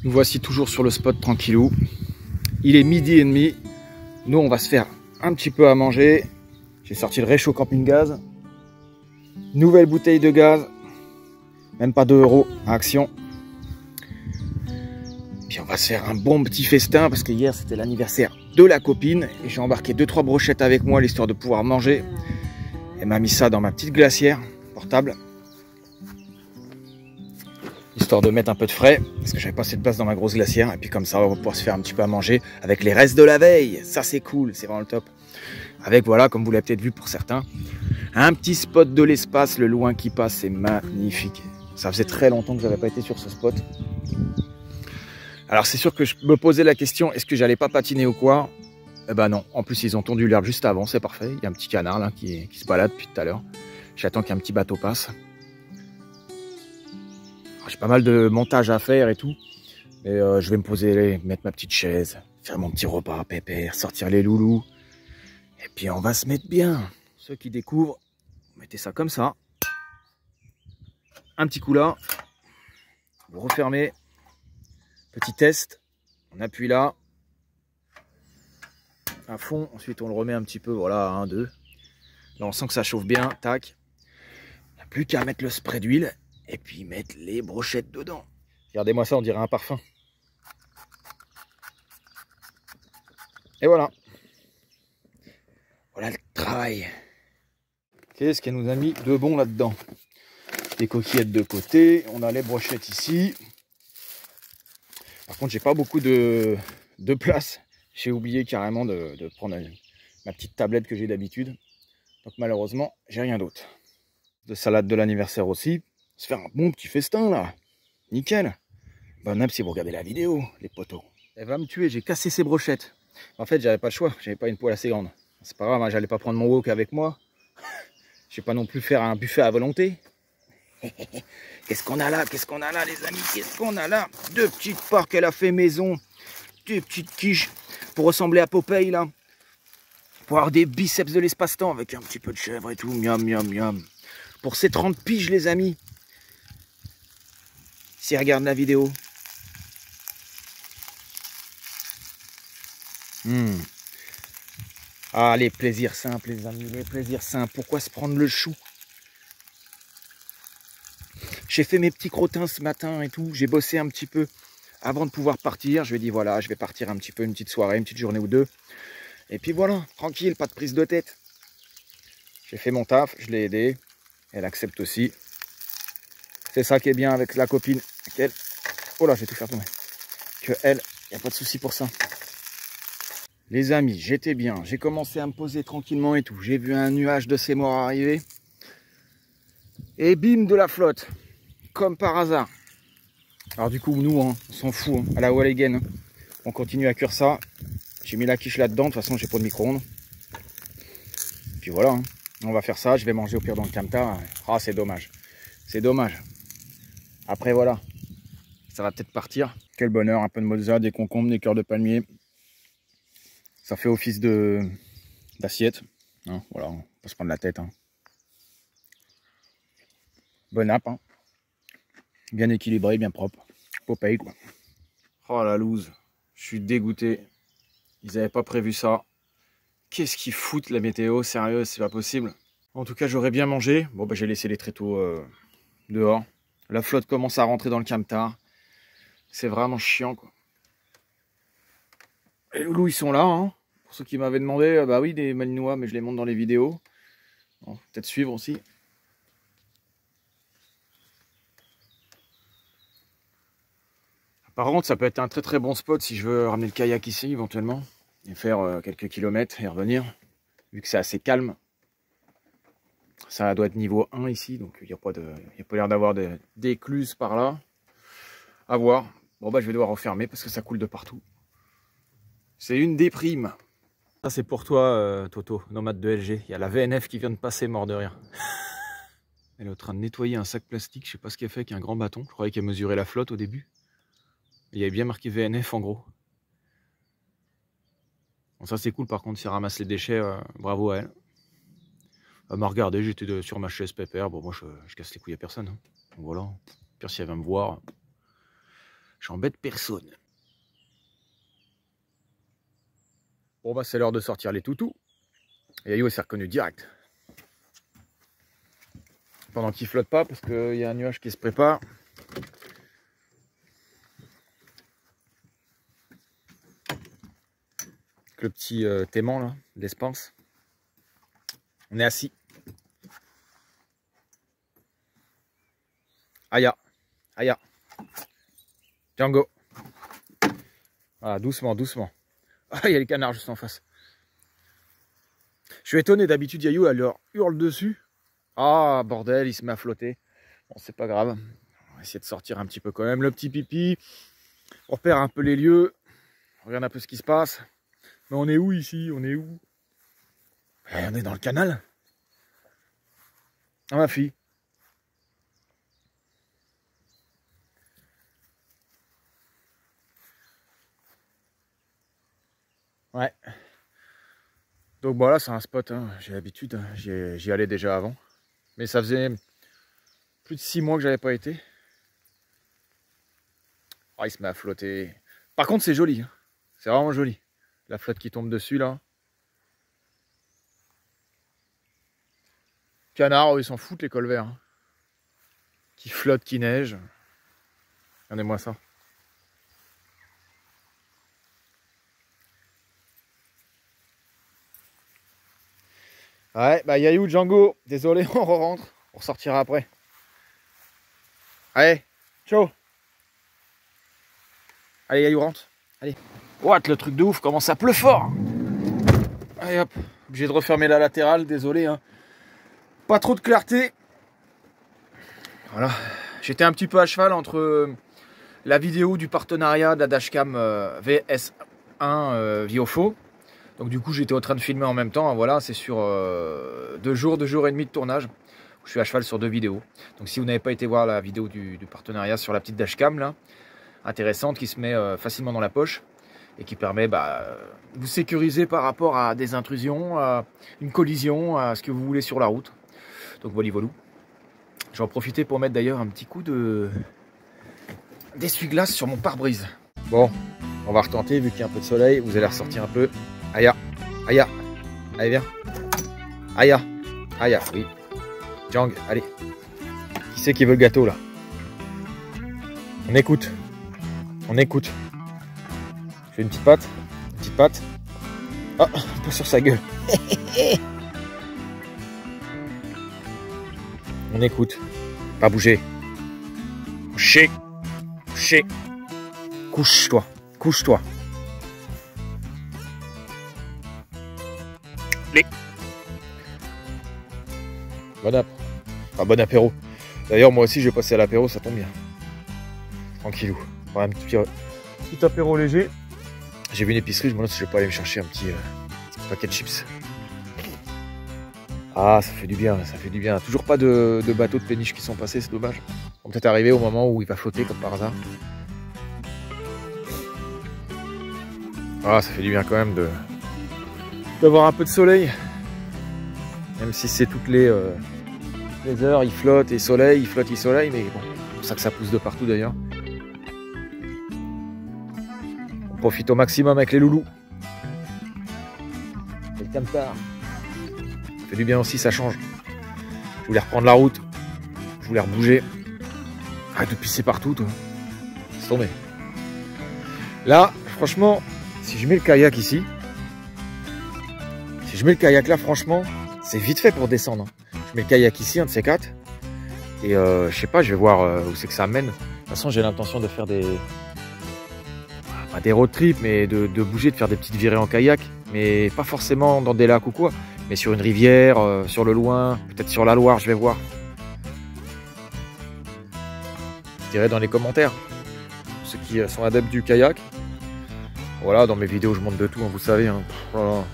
Nous voici toujours sur le spot tranquillou. Il est 12h30. Nous, on va se faire un petit peu à manger. J'ai sorti le réchaud camping-gaz. Nouvelle bouteille de gaz. Même pas 2 € à Action. Puis on va se faire un bon petit festin parce que hier c'était l'anniversaire de la copine. Et j'ai embarqué 2-3 brochettes avec moi l'histoire de pouvoir manger. Elle m'a mis ça dans ma petite glacière portable. Histoire de mettre un peu de frais, parce que j'avais pas assez de place dans ma grosse glacière. Et puis comme ça, on va pouvoir se faire un petit peu à manger avec les restes de la veille. Ça c'est cool, c'est vraiment le top. Avec voilà, comme vous l'avez peut-être vu pour certains, un petit spot de l'espace, le loin qui passe, c'est magnifique. Ça faisait très longtemps que j'avais pas été sur ce spot. Alors c'est sûr que je me posais la question, est-ce que j'allais pas patiner ou quoi? Eh ben non, en plus ils ont tondu l'herbe juste avant, c'est parfait. Il y a un petit canard là qui se balade depuis tout à l'heure. J'attends qu'un petit bateau passe. J'ai pas mal de montage à faire et tout. Mais je vais me poser, mettre ma petite chaise, faire mon petit repas pépère, sortir les loulous. Et puis on va se mettre bien. Ceux qui découvrent, mettez ça comme ça. Un petit coup là. Vous refermez. Petit test. On appuie là. À fond. Ensuite on le remet un petit peu. Voilà, 1, 2. Là on sent que ça chauffe bien. Tac. Il n'y a plus qu'à mettre le spray d'huile. Et puis mettre les brochettes dedans. Regardez-moi ça, on dirait un parfum. Et voilà. Voilà le travail. Qu'est-ce qu'elle nous a mis de bon là-dedans? Des coquillettes de côté. On a les brochettes ici. Par contre, j'ai pas beaucoup de place. J'ai oublié carrément de prendre ma petite tablette que j'ai d'habitude. Donc malheureusement, j'ai rien d'autre. De salade de l'anniversaire aussi. Se faire un bon petit festin là. Nickel. Bon app si vous regardez la vidéo, les potos. Elle va me tuer, j'ai cassé ses brochettes. En fait, j'avais pas le choix, j'avais pas une poêle assez grande. C'est pas grave, hein, j'allais pas prendre mon wok avec moi. Je vais pas non plus faire un buffet à volonté. Qu'est-ce qu'on a là? Qu'est-ce qu'on a là, les amis? Qu'est-ce qu'on a là? 2 petites porcs qu'elle a fait maison. 2 petites quiches pour ressembler à Popeye là. Pour avoir des biceps de l'espace-temps avec un petit peu de chèvre et tout. Miam, miam, miam. Pour ces 30 piges, les amis. Si regarde la vidéo. Ah, les plaisirs simples, les amis, les plaisirs simples. Pourquoi se prendre le chou? J'ai fait mes petits crottins ce matin et tout. J'ai bossé un petit peu avant de pouvoir partir. Je lui ai dit, voilà, je vais partir un petit peu, une petite soirée, une petite journée ou deux. Et puis voilà, tranquille, pas de prise de tête. J'ai fait mon taf, je l'ai aidé. Elle accepte aussi. C'est ça qui est bien avec la copine. Qu'elle... Oh là, je vais tout faire tomber. Que elle, il n'y a pas de souci pour ça. Les amis, j'étais bien. J'ai commencé à me poser tranquillement et tout. J'ai vu un nuage de ces morts arriver. Et bim, de la flotte. Comme par hasard. Alors du coup, nous, hein, on s'en fout. Hein, à la Walligen. Hein. On continue à cuire ça. J'ai mis la quiche là-dedans. De toute façon, j'ai pas de micro-ondes. Puis voilà. Hein. On va faire ça. Je vais manger au pire dans le camtar. Ah, c'est dommage. C'est dommage. Après, voilà. Ça va peut-être partir. Quel bonheur. Un peu de mozza, des concombres, des cœurs de palmier. Ça fait office d'assiette. Hein, voilà, on peut se prendre la tête. Hein. Bon app. Hein. Bien équilibré, bien propre. Popeye, quoi. Oh la loose. Je suis dégoûté. Ils n'avaient pas prévu ça. Qu'est-ce qu'ils foutent la météo? Sérieux, c'est pas possible. En tout cas, j'aurais bien mangé. Bon, bah, j'ai laissé les tréteaux dehors. La flotte commence à rentrer dans le camtar. C'est vraiment chiant, quoi. Les loulous, ils sont là, hein. Pour ceux qui m'avaient demandé, bah oui, des malinois, mais je les montre dans les vidéos. Bon, peut-être suivre aussi. Par contre, ça peut être un très très bon spot si je veux ramener le kayak ici, éventuellement. Et faire quelques kilomètres et revenir. Vu que c'est assez calme. Ça doit être niveau 1 ici, donc il n'y a pas l'air d'avoir d'écluses par là. À voir. Bon, bah je vais devoir refermer parce que ça coule de partout. C'est une déprime. Ça c'est pour toi Toto, nomade de LG. Il y a la VNF qui vient de passer, mort de rire. Elle est en train de nettoyer un sac plastique, je sais pas ce qu'elle fait avec un grand bâton. Je croyais qu'elle mesurait la flotte au début. Il y avait bien marqué VNF en gros. Bon, ça c'est cool par contre, si elle ramasse les déchets, bravo à elle. Elle m'a regardé, j'étais sur ma chaise pépère. Bon moi je casse les couilles à personne. Hein. Donc voilà, pire si elle vient me voir. J'embête personne. Bon bah c'est l'heure de sortir les toutous. Et Yayou s'est reconnu direct. Pendant qu'il flotte pas, parce qu'il y a un nuage qui se prépare. Avec le petit téman là, d'Espance. On est assis. Aya. Aya. Django. Voilà, doucement, doucement. Ah, il y a les canards juste en face. Je suis étonné, d'habitude Yayou elle leur hurle dessus. Ah bordel, il se met à flotter. Bon, c'est pas grave. On va essayer de sortir un petit peu quand même le petit pipi. On repère un peu les lieux. On regarde un peu ce qui se passe. Mais on est où ici? On est où? On est dans le canal. Ah ma fille. Ouais. Donc voilà, c'est un spot, hein. J'ai l'habitude, hein. J'y allais déjà avant. Mais ça faisait plus de 6 mois que j'avais pas été. Oh, il se met à flotter. Par contre, c'est joli, hein. C'est vraiment joli. La flotte qui tombe dessus là. Canards, ils s'en foutent les colverts. Hein. Qui flottent, qui neige. Regardez-moi ça. Ouais, bah Yayou, Django, désolé, on rentre. On ressortira après. Allez, ciao. Allez, Yayou, rentre. Allez. What, le truc de ouf, comment ça pleut fort. Allez hop, obligé de refermer la latérale, désolé. Hein. Pas trop de clarté. Voilà. J'étais un petit peu à cheval entre la vidéo du partenariat de la dashcam VS1 Viofo. Donc du coup j'étais en train de filmer en même temps, voilà, c'est sur 2 jours et demi de tournage. Je suis à cheval sur 2 vidéos. Donc si vous n'avez pas été voir la vidéo du partenariat sur la petite dashcam là, intéressante, qui se met facilement dans la poche et qui permet de vous sécuriser par rapport à des intrusions, à une collision, à ce que vous voulez sur la route. Donc voilà, voilà. Je vais en profiter pour mettre d'ailleurs un petit coup d'essuie-glace sur mon pare-brise. Bon, on va retenter vu qu'il y a un peu de soleil, vous allez ressortir un peu. Aya, Aya, allez viens. Aya, Aya, oui. Jang, allez. Qui c'est qui veut le gâteau là? On écoute. On écoute. Je fais une petite patte. Une petite patte. Oh, un peu sur sa gueule. On écoute. Pas bouger. Coucher. Coucher. Couche-toi. Couche-toi. Bon apéro. D'ailleurs, moi aussi, je vais passer à l'apéro, ça tombe bien. Tranquillou. Un petit apéro léger. J'ai vu une épicerie, je me demande si je vais pas aller me chercher un petit paquet de chips. Ah, ça fait du bien, ça fait du bien. Toujours pas de bateaux de péniche qui sont passés, c'est dommage. On va peut-être arriver au moment où il va flotter, comme par hasard. Ah, ça fait du bien quand même d'avoir un peu de soleil. Même si c'est toutes les heures, il flotte et soleil, il flotte et soleil, mais bon, c'est pour ça que ça pousse de partout d'ailleurs. On profite au maximum avec les loulous. Et le camtar. Ça fait du bien aussi, ça change. Je voulais reprendre la route, je voulais rebouger. Arrête de pisser partout, toi. C'est tombé. Là, franchement, si je mets le kayak ici, si je mets le kayak là, franchement, c'est vite fait pour descendre. Je mets le kayak ici, un de ces 4. Et je sais pas, je vais voir où c'est que ça mène. De toute façon, j'ai l'intention de faire des road trips, mais de bouger, de faire des petites virées en kayak. Mais pas forcément dans des lacs ou quoi. Mais sur une rivière, sur le loin, peut-être sur la Loire, je vais voir. Je dirais dans les commentaires. Ceux qui sont adeptes du kayak. Voilà, dans mes vidéos, je montre de tout, hein, vous savez. Hein. Voilà.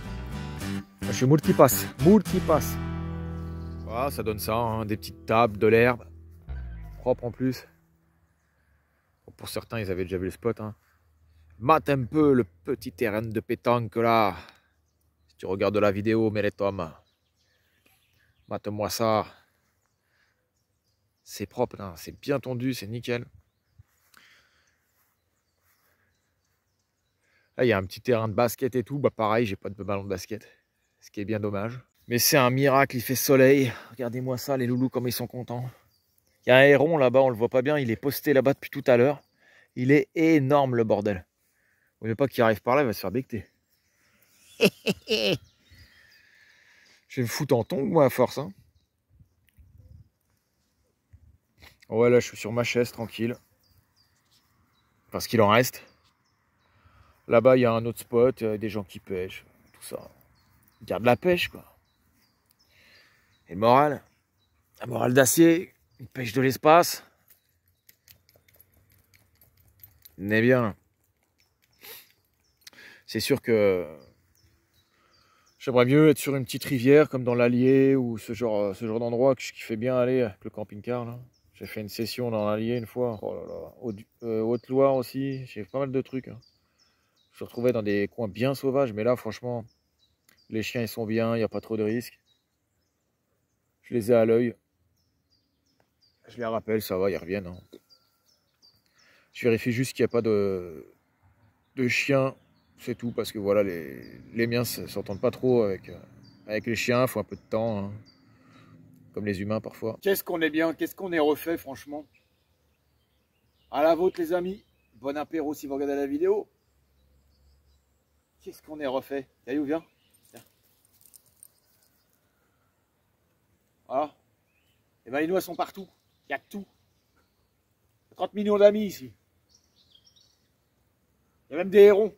Je suis moule qui passe. Moule qui passe. Voilà, ça donne ça, hein, des petites tables, de l'herbe. Propre en plus. Bon, pour certains, ils avaient déjà vu le spot. Hein. Mate un peu le petit terrain de pétanque là. Si tu regardes la vidéo, mais les tomes. Mate-moi ça. C'est propre, hein, c'est bien tondu, c'est nickel. Là, il y a un petit terrain de basket et tout. Bah pareil, j'ai pas de ballon de basket. Ce qui est bien dommage. Mais c'est un miracle, il fait soleil. Regardez-moi ça, les loulous, comme ils sont contents. Il y a un héron là-bas, on le voit pas bien. Il est posté là-bas depuis tout à l'heure. Il est énorme, le bordel. Vous voulez pas qu'il arrive par là, il va se faire becter. Je vais me foutre en tongs, moi, à force. Hein. Ouais, là, je suis sur ma chaise, tranquille. Parce qu'il en reste. Là-bas, il y a un autre spot, des gens qui pêchent, tout ça. Garde la pêche, quoi. Et le moral, la morale d'acier, une pêche de l'espace. On est bien. C'est sûr que j'aimerais mieux être sur une petite rivière comme dans l'Allier ou ce genre d'endroit qui fait bien aller avec le camping-car. Là. J'ai fait une session dans l'Allier une fois. Oh là là. Haute-Loire aussi. J'ai fait pas mal de trucs. Hein. Je me suis retrouvé dans des coins bien sauvages. Mais là, franchement, les chiens ils sont bien. Il n'y a pas trop de risques. Je les ai à l'œil. Je les rappelle, ça va, ils reviennent. Hein. Je vérifie juste qu'il n'y a pas de chiens. C'est tout, parce que voilà, les miens ne s'entendent pas trop avec les chiens, il faut un peu de temps, hein, comme les humains parfois. Qu'est-ce qu'on est bien, qu'est-ce qu'on est refait, franchement. À la vôtre, les amis. Bon apéro si vous regardez la vidéo. Qu'est-ce qu'on est refait. Caillou, viens. Tiens. Voilà. Et ben les noix sont partout. Il y a tout. Il y a 30 millions d'amis ici. Il y a même des hérons.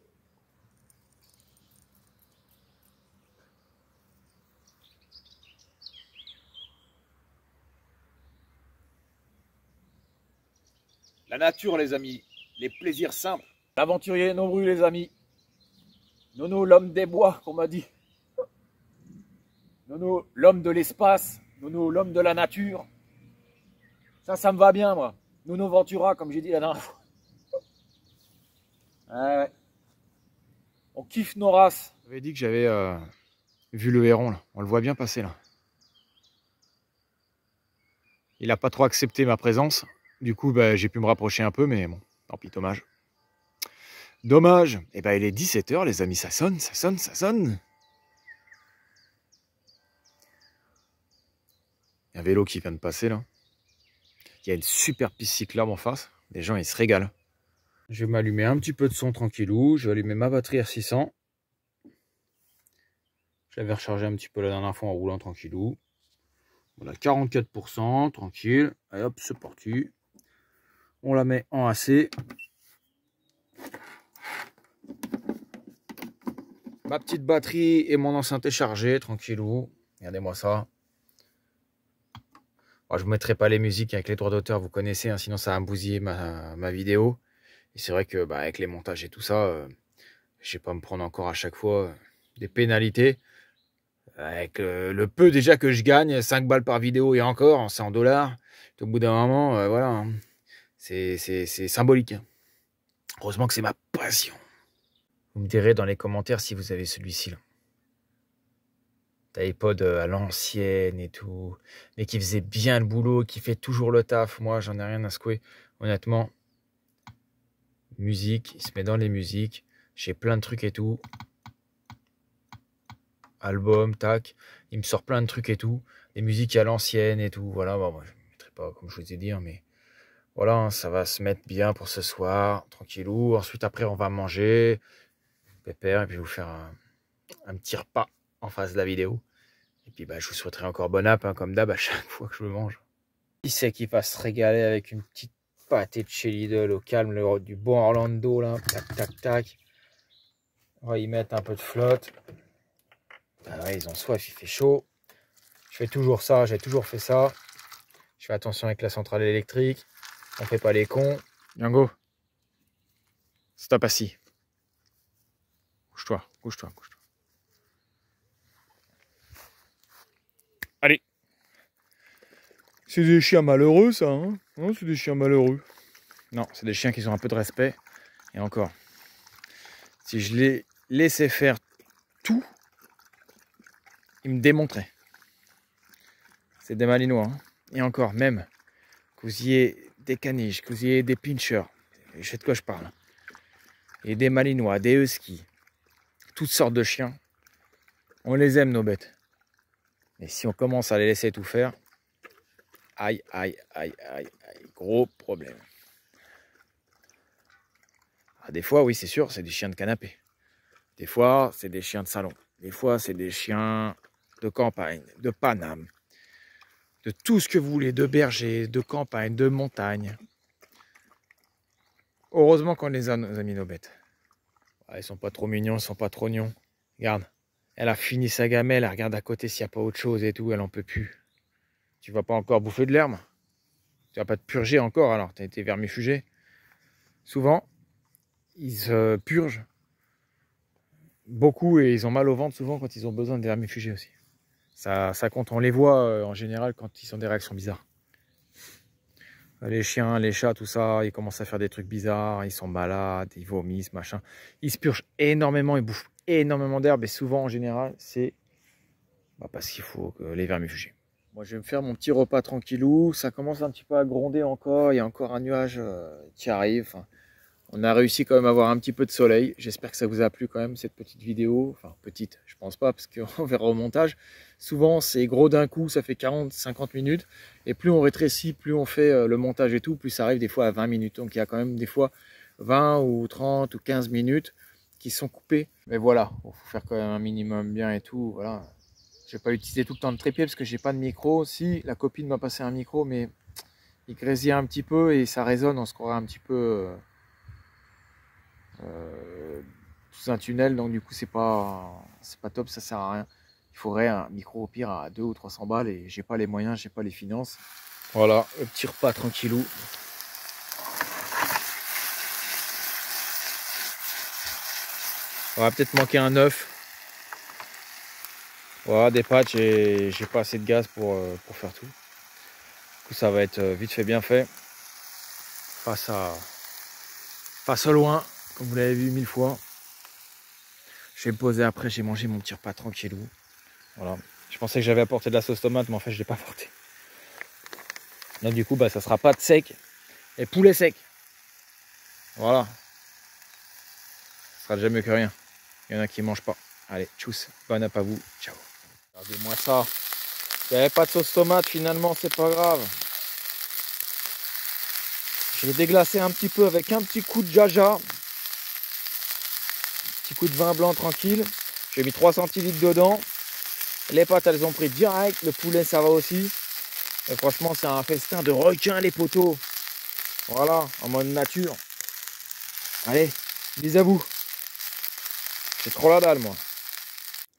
La nature, les amis. Les plaisirs simples. L'aventurier nombreux, les amis. Nono, l'homme des bois, qu'on m'a dit. Nono, l'homme de l'espace. Nono, l'homme de la nature. Ça me va bien, moi. Nono Ventura, comme j'ai dit la dernière fois. Ouais. On kiffe nos races. J'avais dit que j'avais vu le héron, là. On le voit bien passer, là. Il n'a pas trop accepté ma présence. Du coup, bah, j'ai pu me rapprocher un peu, mais bon, tant pis, dommage. Dommage. Et ben, il est 17 h, les amis, ça sonne, ça sonne, ça sonne. Il y a un vélo qui vient de passer, là. Il y a une super piste cyclable en face. Les gens, ils se régalent. Je vais m'allumer un petit peu de son tranquillou. Je vais allumer ma batterie R600. Je l'avais rechargé un petit peu la dernière fois en roulant tranquillou. Voilà, 44%, tranquille. Allez hop, c'est parti. On la met en AC. Ma petite batterie et mon enceinte est chargée, tranquillou. Regardez-moi ça. Bon, je ne vous mettrai pas les musiques avec les droits d'auteur, vous connaissez, hein, sinon ça va me bousiller ma vidéo. Et c'est vrai que bah, avec les montages et tout ça, je ne vais pas me prendre encore à chaque fois des pénalités. Avec le peu déjà que je gagne, 5 balles par vidéo et encore, c'est en dollars. Au bout d'un moment, voilà, hein, c'est symbolique. Hein. Heureusement que c'est ma passion. Vous me direz dans les commentaires si vous avez celui-ci là. iPod à l'ancienne et tout, mais qui faisait bien le boulot, qui fait toujours le taf. Moi, j'en ai rien à secouer. Honnêtement, musique, il se met dans les musiques. J'ai plein de trucs et tout. Album, tac. Il me sort plein de trucs et tout. Les musiques à l'ancienne et tout. Voilà, bon, moi, je ne mettrai pas comme je vous ai dit, mais voilà, hein, ça va se mettre bien pour ce soir. Tranquillou. Ensuite, après, on va manger. Pépère, et puis je vais vous faire un petit repas en face de la vidéo. Et puis bah, je vous souhaiterai encore bon app, hein, comme d'hab, à chaque fois que je me mange. Qui c'est qui va se régaler avec une petite pâtée de chez Lidl au calme, du bon Orlando, là. Tac, tac, tac. On va y mettre un peu de flotte. Ah ouais, ils ont soif, il fait chaud. Je fais toujours ça, j'ai toujours fait ça. Je fais attention avec la centrale électrique. On fait pas les cons. Django, stop assis. Couche-toi, couche-toi, couche-toi. Allez. C'est des chiens malheureux, ça, hein? Non, c'est des chiens malheureux. Non, c'est des chiens qui ont un peu de respect. Et encore, si je les laissais faire tout, ils me démontraient. C'est des malinois. Hein? Et encore, même, que vous ayez des caniches, que vous ayez des pinchers, je sais de quoi je parle. et des malinois, des huskies, toutes sortes de chiens. On les aime, nos bêtes. Et si on commence à les laisser tout faire, aïe, aïe, aïe, aïe, aïe, gros problème. Ah, des fois, oui, c'est sûr, c'est des chiens de canapé. Des fois, c'est des chiens de salon. Des fois, c'est des chiens de campagne, de Paname, de tout ce que vous voulez, de berger, de campagne, de montagne. Heureusement qu'on les a, nos amis, nos bêtes. Ah, ils sont pas trop mignons, ils sont pas trop nions. Regarde, elle a fini sa gamelle, elle regarde à côté s'il n'y a pas autre chose et tout, elle en peut plus. Tu vas pas encore bouffer de l'herbe? Tu vas pas te purger encore alors, tu as été vermifugé. Souvent, ils se purgent beaucoup et ils ont mal au ventre souvent quand ils ont besoin de vermifugés aussi. Ça compte, on les voit en général quand ils ont des réactions bizarres. Les chiens, les chats, tout ça, ils commencent à faire des trucs bizarres, ils sont malades, ils vomissent, machin. Ils se purgent énormément, ils bouffent énormément d'herbe et souvent en général, c'est parce qu'il faut les vermifuger. Moi, je vais me faire mon petit repas tranquillou. Ça commence un petit peu à gronder encore. Il y a encore un nuage qui arrive. Enfin, on a réussi quand même à avoir un petit peu de soleil. J'espère que ça vous a plu quand même, cette petite vidéo. Enfin, petite, je pense pas, parce qu'on verra au montage. Souvent, c'est gros d'un coup, ça fait 40-50 minutes. Et plus on rétrécit, plus on fait le montage et tout, plus ça arrive des fois à 20 minutes. Donc, il y a quand même des fois 20 ou 30 ou 15 minutes qui sont coupées. Mais voilà, il faut faire quand même un minimum bien et tout. Voilà. Je vais pas utiliser tout le temps de trépied parce que j'ai pas de micro. Si, la copine m'a passé un micro, mais il grésille un petit peu et ça résonne. On se croirait un petit peu sous un tunnel. Donc du coup, c'est pas top, ça sert à rien. Il faudrait un micro au pire à 200 ou 300 balles et j'ai pas les moyens, j'ai pas les finances. Voilà, le petit repas tranquillou. On va peut-être manquer un œuf. Voilà, des pâtes, j'ai pas assez de gaz pour faire tout. Du coup, ça va être vite fait, bien fait. Passe au loin, comme vous l'avez vu 1000 fois. Je vais me poser après, j'ai mangé mon petit repas tranquillou. Voilà. Je pensais que j'avais apporté de la sauce tomate, mais en fait, je ne l'ai pas apporté. Donc, du coup, ça sera pâte sec et poulet sec. Voilà. Ce sera déjà mieux que rien. Il y en a qui ne mangent pas. Allez, tchuss, bon app à vous. Ciao. Regardez-moi ça. Il n'y avait pas de sauce tomate, finalement, c'est pas grave. Je vais déglacer un petit peu avec un petit coup de jaja. Petit coup de vin blanc tranquille. J'ai mis 3 centilitres dedans. Les pâtes, elles ont pris direct. Le poulet, ça va aussi. Et franchement, c'est un festin de requin, les poteaux. Voilà, en mode nature. Allez, bis à vous. C'est trop la dalle, moi.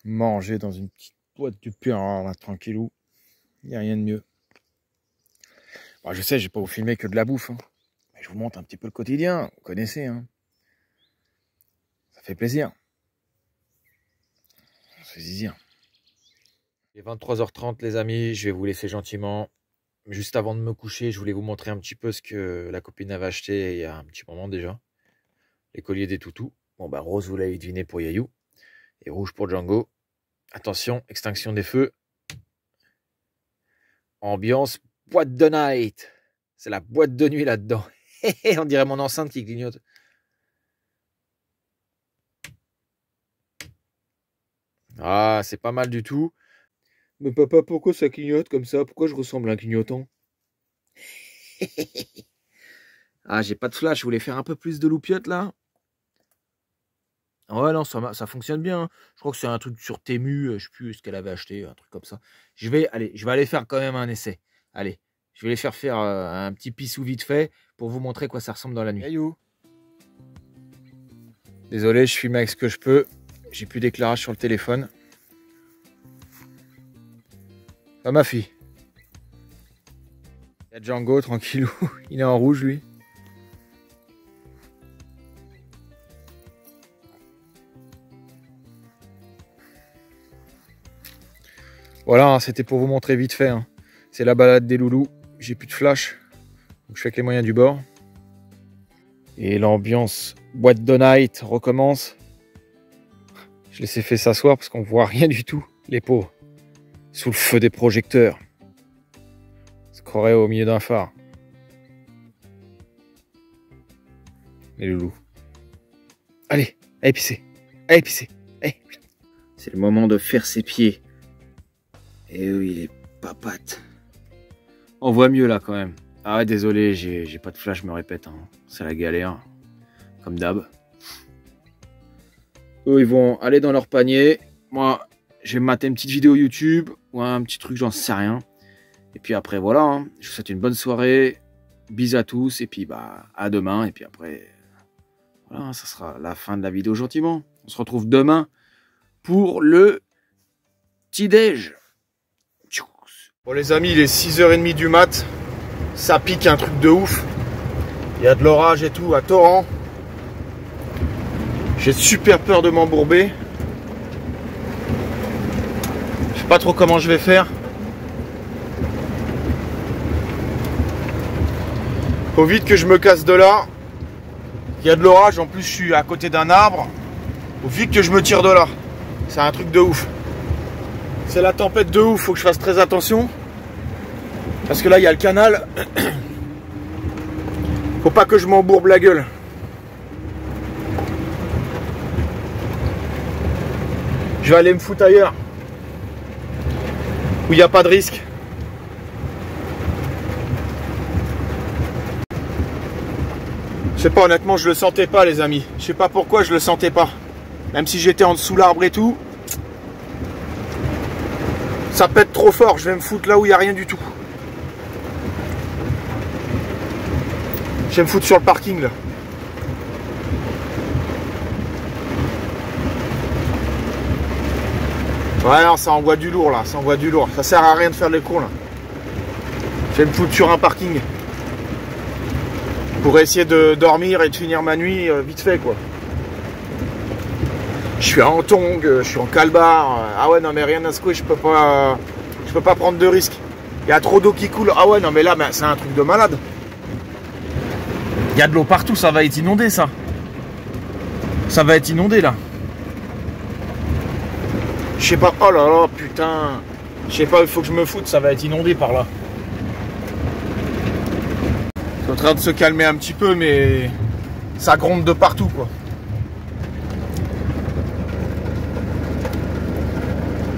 Manger dans une petite boîte du pain, là, tranquillou. Il n'y a rien de mieux. Bon, je sais, je vais pas vous filmer que de la bouffe. Hein. Mais je vous montre un petit peu le quotidien. Vous connaissez, hein. Ça fait plaisir. Ça fait plaisir. Il est 23h30, les amis. Je vais vous laisser gentiment. Juste avant de me coucher, je voulais vous montrer un petit peu ce que la copine avait acheté il y a un petit moment déjà. Les colliers des toutous. Bon, rose, vous l'avez deviné pour Yayou. Et rouge pour Django. Attention, extinction des feux. Ambiance boîte de night. C'est la boîte de nuit là-dedans. On dirait mon enceinte qui clignote. Ah, c'est pas mal du tout. Mais papa, pourquoi ça clignote comme ça? Pourquoi je ressemble à un clignotant? Ah, j'ai pas de flash. Je voulais faire un peu plus de loupiote là. Ouais, non, ça fonctionne bien. Je crois que c'est un truc sur Temu. Je sais plus ce qu'elle avait acheté. Un truc comme ça. Je vais aller faire quand même un essai. Allez, je vais les faire un petit pissou vite fait pour vous montrer quoi ça ressemble dans la nuit. Yayou. Désolé, je filme avec ce que je peux. J'ai plus d'éclairage sur le téléphone. Ah, ma fille. Il y a Django, tranquillou. Il est en rouge, lui. Voilà, c'était pour vous montrer vite fait. Hein. C'est la balade des loulous. J'ai plus de flash. Donc je fais avec les moyens du bord. Et l'ambiance boîte de night recommence. Je les ai fait s'asseoir parce qu'on voit rien du tout, les pauvres. Sous le feu des projecteurs. On se croirait au milieu d'un phare. Les loulous. pisser. Allez pisser. C'est le moment de faire ses pieds. Et oui, il est papate. On voit mieux là quand même. Ah ouais, désolé, j'ai pas de flash, je me répète. Hein. C'est la galère. Comme d'hab. Eux, ils vont aller dans leur panier. Moi, je vais me mater une petite vidéo YouTube. Ou un petit truc, j'en sais rien. Et puis après, voilà. Hein. Je vous souhaite une bonne soirée. Bisous à tous. Et puis, bah, à demain. Et puis après, voilà, ça sera la fin de la vidéo gentiment. On se retrouve demain pour le petit-déj. Bon les amis, il est 6h30 du mat. Ça pique un truc de ouf. Il y a de l'orage et tout à torrent. J'ai super peur de m'embourber. Je sais pas trop comment je vais faire. Faut vite que je me casse de là. Il y a de l'orage, en plus je suis à côté d'un arbre. Faut vite que je me tire de là. C'est un truc de ouf. C'est la tempête de ouf, faut que je fasse très attention. Parce que là, il y a le canal. Faut pas que je m'embourbe la gueule. Je vais aller me foutre ailleurs. Où il n'y a pas de risque. Je sais pas, honnêtement, je le sentais pas, les amis. Je sais pas pourquoi je le sentais pas. Même si j'étais en dessous l'arbre et tout. Ça pète trop fort, je vais me foutre là où il n'y a rien du tout. Je vais me foutre sur le parking là. Ouais non, ça envoie du lourd là, ça envoie du lourd. Ça sert à rien de faire les cons là. Je vais me foutre sur un parking. Pour essayer de dormir et de finir ma nuit vite fait quoi. Je suis en tongs, je suis en calbar. Ah ouais non mais rien à secouer, je peux pas prendre de risques. Il y a trop d'eau qui coule. Ah ouais non mais là c'est un truc de malade. Il y a de l'eau partout, ça va être inondé ça. Ça va être inondé là. Je sais pas, oh là là putain. Je sais pas, il faut que je me foute, ça va être inondé par là. C'est en train de se calmer un petit peu mais ça gronde de partout quoi.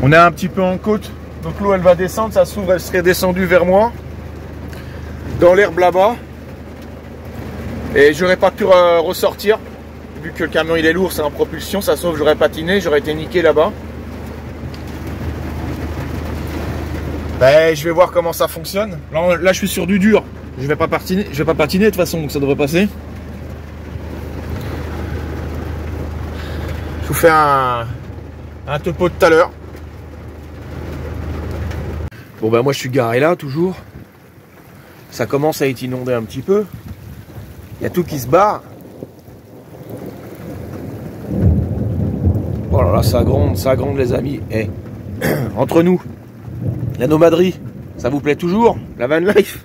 On est un petit peu en côte, donc l'eau elle va descendre, ça s'ouvre, elle serait descendue vers moi, dans l'herbe là-bas, et j'aurais pas pu ressortir, vu que le camion il est lourd, c'est en propulsion, ça sauve, j'aurais patiné, j'aurais été niqué là-bas. Ben, je vais voir comment ça fonctionne. Là je suis sur du dur, je vais pas patiner de toute façon, donc ça devrait passer. Je vous fais un topo de tout à l'heure. Bon ben moi je suis garé là toujours. Ça commence à être inondé un petit peu. Il y a tout qui se barre. Oh là là, ça gronde les amis. Et entre nous, la nomaderie, ça vous plaît toujours? La van life?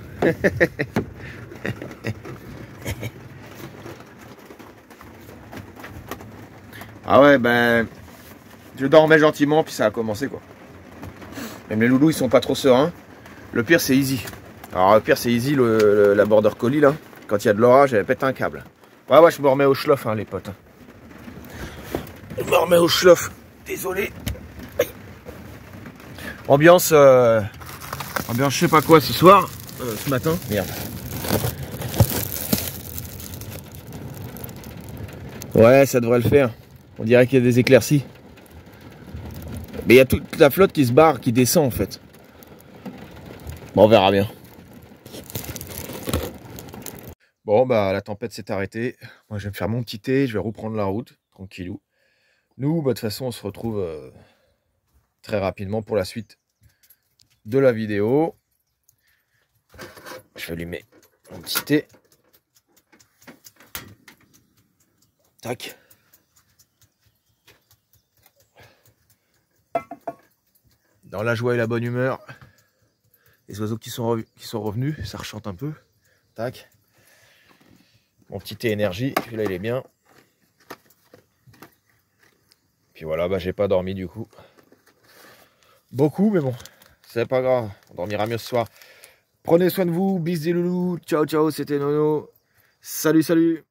Ah ouais ben je dormais gentiment puis ça a commencé quoi. Même les loulous ils sont pas trop sereins. Le pire c'est Easy. Alors le pire c'est Easy, la border collie là. Quand il y a de l'orage elle pète un câble. Ouais je me remets au schloff hein, les potes. Je me remets au schloff. Désolé. Aïe. Ambiance je sais pas quoi ce soir. Ce matin. Merde. Ouais ça devrait le faire. On dirait qu'il y a des éclaircies. Mais il y a toute la flotte qui se barre, qui descend en fait. Bon, on verra bien. Bon, bah la tempête s'est arrêtée. Moi, je vais me faire mon petit thé, je vais reprendre la route, tranquillou. Nous, bah, de toute façon, on se retrouve très rapidement pour la suite de la vidéo. Je vais allumer mon petit thé. Tac. Dans la joie et la bonne humeur. Les oiseaux qui sont revenus, ça rechante un peu. Tac. Mon petit thé énergie, celui-là il est bien. Puis voilà, bah j'ai pas dormi du coup. Beaucoup, mais bon, c'est pas grave. On dormira mieux ce soir. Prenez soin de vous, bisous des loulous. Ciao, ciao, c'était Nono. Salut, salut.